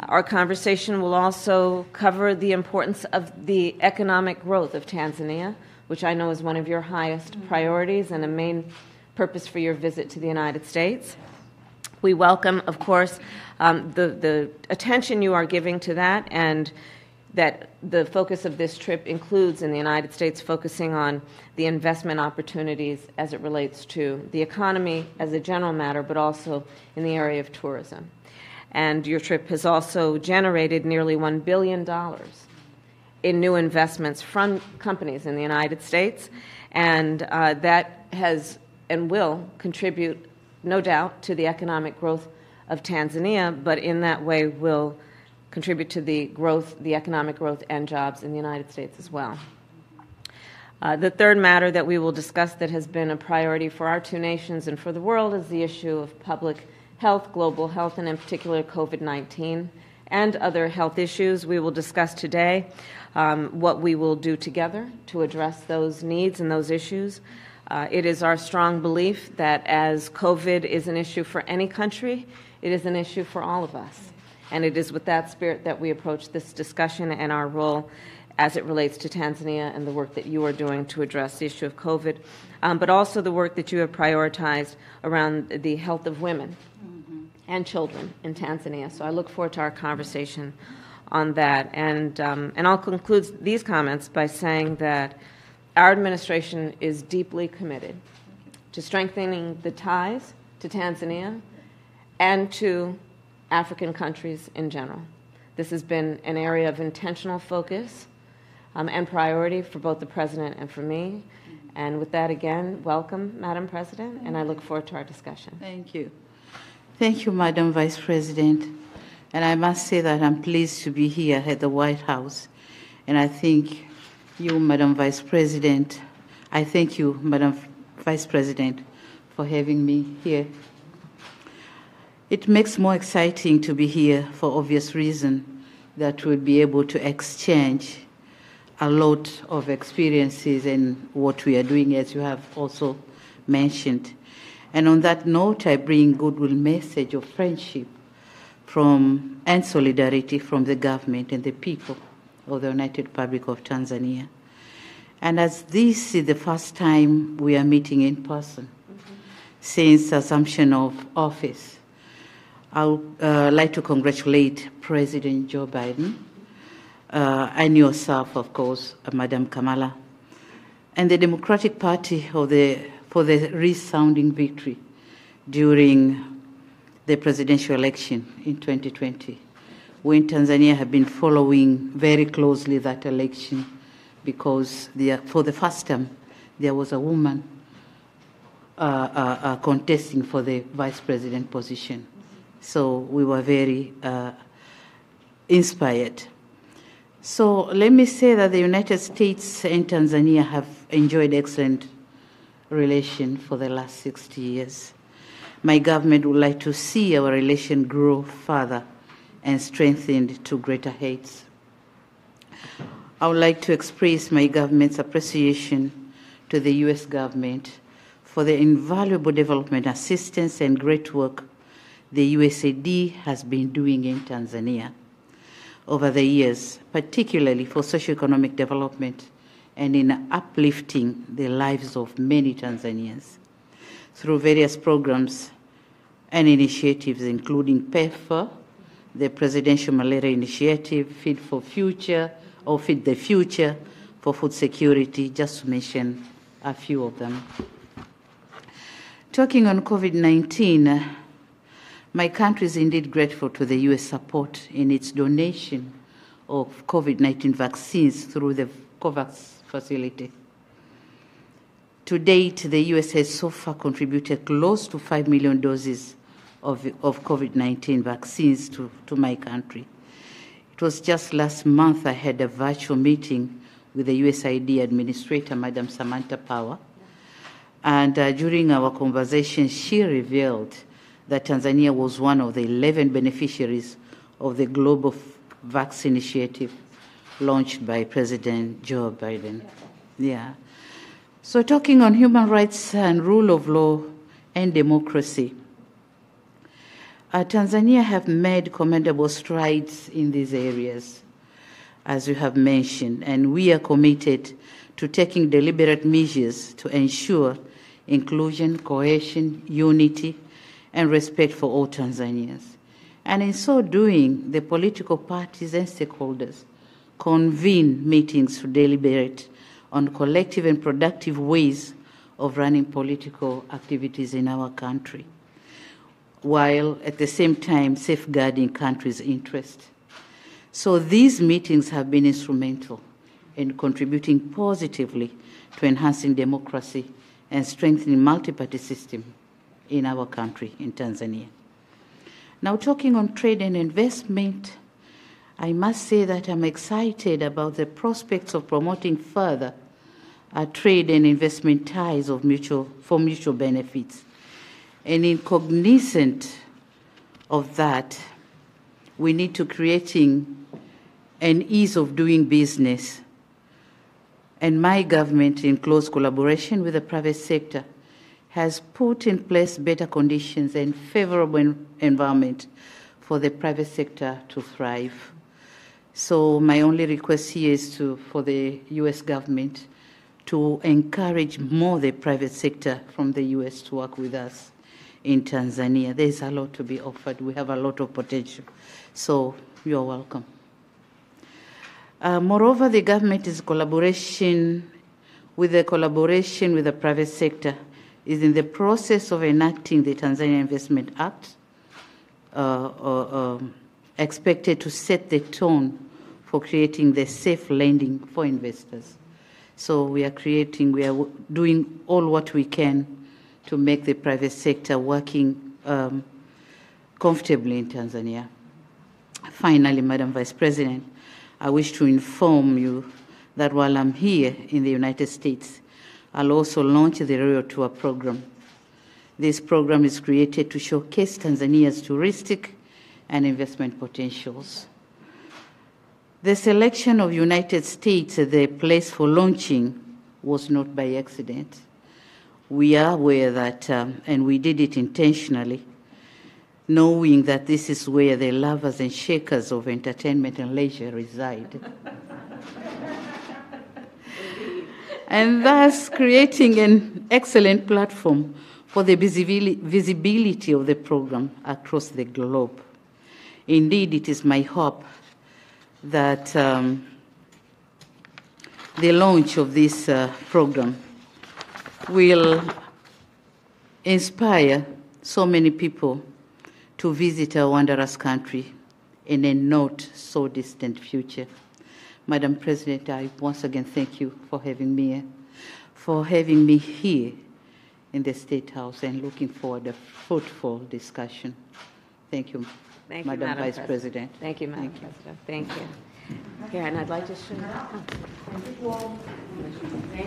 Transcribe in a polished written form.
Our conversation will also cover the importance of the economic growth of Tanzania, which I know is one of your highest priorities and a main purpose for your visit to the United States. We welcome, of course, the attention you are giving to that, and that the focus of this trip includes in the United States focusing on the investment opportunities as it relates to the economy as a general matter, but also in the area of tourism. And your trip has also generated nearly $1 billion in new investments from companies in the United States, and that has and will contribute, no doubt, to the economic growth of Tanzania, but in that way will contribute to the growth, the economic growth and jobs in the United States as well. The third matter that we will discuss that has been a priority for our two nations and for the world is the issue of public health, global health, and in particular COVID-19 and other health issues. We will discuss today what we will do together to address those needs and those issues. It is our strong belief that as COVID is an issue for any country, it is an issue for all of us. And it is with that spirit that we approach this discussion and our role as it relates to Tanzania and the work that you are doing to address the issue of COVID, but also the work that you have prioritized around the health of women and children in Tanzania. So I look forward to our conversation on that. And I'll conclude these comments by saying that our administration is deeply committed to strengthening the ties to Tanzania and to African countries in general. This has been an area of intentional focus and priority for both the President and for me. And with that, again, welcome, Madam President, and I look forward to our discussion. Thank you. Thank you, Madam Vice President. And I must say that I'm pleased to be here at the White House. And I thank you, Madam Vice President. I thank you, Madam Vice President, for having me here. It makes more exciting to be here for obvious reason that we'll be able to exchange a lot of experiences in what we are doing, as you have also mentioned. And on that note, I bring goodwill message of friendship and solidarity from the government and the people of the United Republic of Tanzania. And as this is the first time we are meeting in person since assumption of office, I would like to congratulate President Joe Biden and yourself, of course, Madam Kamala, and the Democratic Party for the resounding victory during the presidential election in 2020. We in Tanzania have been following very closely that election because for the first time there was a woman contesting for the vice president position. So we were very inspired. So let me say that the United States and Tanzania have enjoyed excellent relation for the last 60 years. My government would like to see our relation grow further and strengthened to greater heights. I would like to express my government's appreciation to the U.S. government for the invaluable development assistance and great work the USAID has been doing in Tanzania over the years, particularly for socioeconomic development and in uplifting the lives of many Tanzanians through various programs and initiatives, including PEPFAR, the Presidential Malaria Initiative, Feed the Future for food security, just to mention a few of them. Talking on COVID-19, my country is indeed grateful to the U.S. support in its donation of COVID-19 vaccines through the COVAX facility. To date, the U.S. has so far contributed close to 5 million doses of COVID-19 vaccines to my country. It was just last month I had a virtual meeting with the USAID Administrator, Madam Samantha Power, and during our conversation, she revealed that Tanzania was one of the 11 beneficiaries of the Global Vaccine Initiative launched by President Joe Biden. Yeah. So talking on human rights and rule of law and democracy, Tanzania have made commendable strides in these areas, as you have mentioned, and we are committed to taking deliberate measures to ensure inclusion, cohesion, unity, and respect for all Tanzanians. And in so doing, the political parties and stakeholders convene meetings to deliberate on collective and productive ways of running political activities in our country, while at the same time safeguarding country's interest. So these meetings have been instrumental in contributing positively to enhancing democracy and strengthening multi-party system in our country, in Tanzania. Now, talking on trade and investment, I must say that I'm excited about the prospects of promoting further trade and investment ties for mutual benefits. And in cognizant of that, we need to creating an ease of doing business. And my government, in close collaboration with the private sector, has put in place better conditions and favorable environment for the private sector to thrive. So my only request here is for the U.S. government to encourage more the private sector from the U.S. to work with us in Tanzania. There's a lot to be offered. We have a lot of potential. So you're welcome. Moreover, the government is collaboration with the private sector is in the process of enacting the Tanzania Investment Act, expected to set the tone for creating the safe lending for investors. So we are doing all what we can to make the private sector working comfortably in Tanzania. Finally, Madam Vice President, I wish to inform you that while I'm here in the United States, I'll also launch the Royal Tour program. This program is created to showcase Tanzania's touristic and investment potentials. The selection of United States as the place for launching was not by accident. We are aware that, and we did it intentionally, knowing that this is where the lovers and shakers of entertainment and leisure reside. And thus creating an excellent platform for the visibility of the program across the globe. Indeed, it is my hope that the launch of this program will inspire so many people to visit our wondrous country in a not so distant future. Madam President, I once again thank you for having me here in the State House and looking forward to a fruitful discussion. Thank you, Madam Vice President. Thank you, Madam President. Thank you. Here, and I'd like to show you.